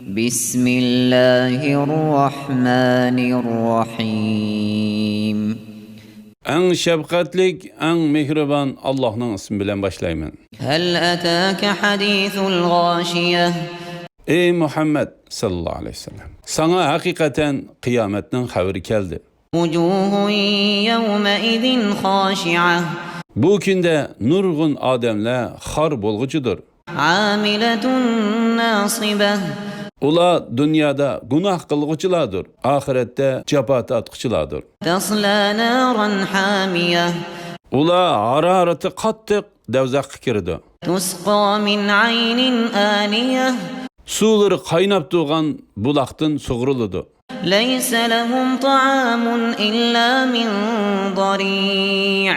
بسم الله الرحمن الرحيم. En şefkatlik, en mehriban Allah'ın ismi bilen başlayman. هل أتاك حديث الغاشية Ey Muhammed sallallahu aleyhi ve sellem. Sana hakikaten kıyametin haberi geldi. وجوه يومئذ خاشعة Bu günde nurgun ademle har bolgucudur. عاملة ناصبة Ula dünyada günah kılgıcılardır. Ahirette cepat atqıcılardır. تصلى نارا حامية Ula hararatı kattık devzak kirdi. تسقى من عين آنية Suları kaynap doğan bulaktın suğruludu. ليس لهم طعام إلا من ضريع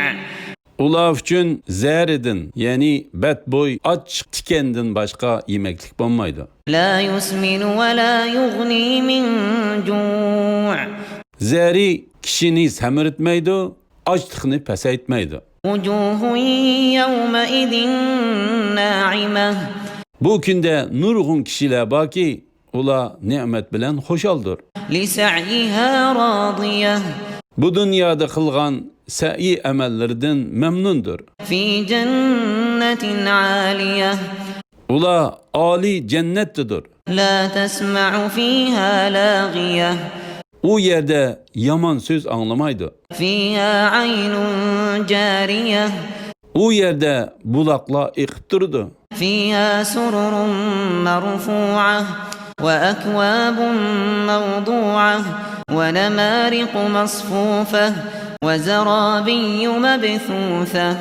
Ula üçün zəhər edin, yani bədboy, aç tikendin başka yemeklik bulmaydı. لا يسمن ولا يغني من جوع Zəhəri kişini səmir etmeydi, açlıqını pəsə etmeydi. وجوه يومئذ ناعمة Bu günde nurgun kişiler baki, ula nimet bilen hoşaldır. لسعيها راضية Bu dünyada kılgan sə'i əməllərdən memnundur. في جنة عالية Ula ali cennettidir. لا تسمع فيها لاغية O yerde yaman söz anlamaydı. فيها عين جارية O yerde bulakla iqtirdi. فيها سرر مرفوعة وأكواب موضوعة ونمارق مصفوفة وزرابي مبثوثة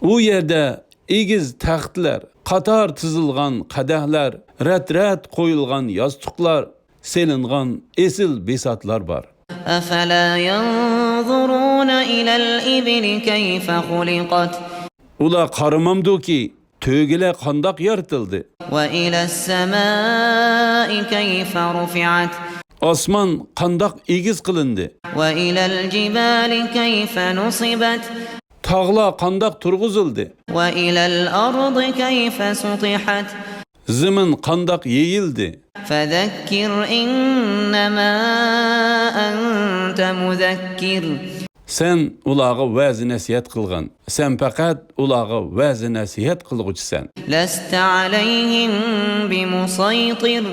O yerde igiz taxtlar, qatar tızılgan qadahlar, rət qoyulgan yastıqlar, selingan esil besatlar var. أفلا ينظرون إلى الإبل كيف خلقت Ula qarımamdı ki, tögile qandaq yaratıldı. وإلى السماء كيف رفعت Osman qandaq igiz qılındı. وإلى الجبال كيف نصبت Tağla qandaq turğuzuldu. وإلى الأرض كيف سطحت Zimin qandaq yeyildi. فذكر إنما أنت مذكر Sen ulağı vəzi nəsihət qılğan. Sen faqat ulağı vəzi nəsihət qılğıcısan. لست عليهم بمسيطر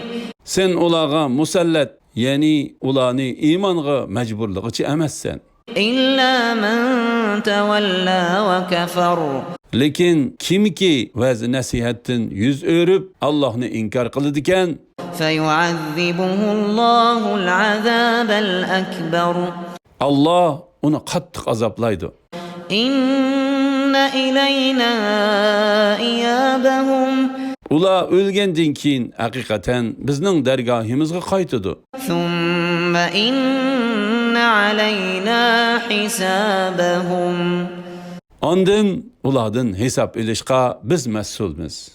Sen ulağı musallət, yani ulanı imanğa məcburluğucu eməzsən. إلا من تولى وكفر Lekin kim ki vəzi nəsihətin yüz örüp Allah'ını inkar qılıdıkən, فيعذبه الله العذاب الأكبر Allah onu qattiq azaplaydı. إن إلينا إيابهم Ula ölgəndən keyin həqiqətən bizning dərgahimizə qaytıdı. ثم إن علينا حسابهم Ondan uladın hesap ilişqa biz məsulmiz.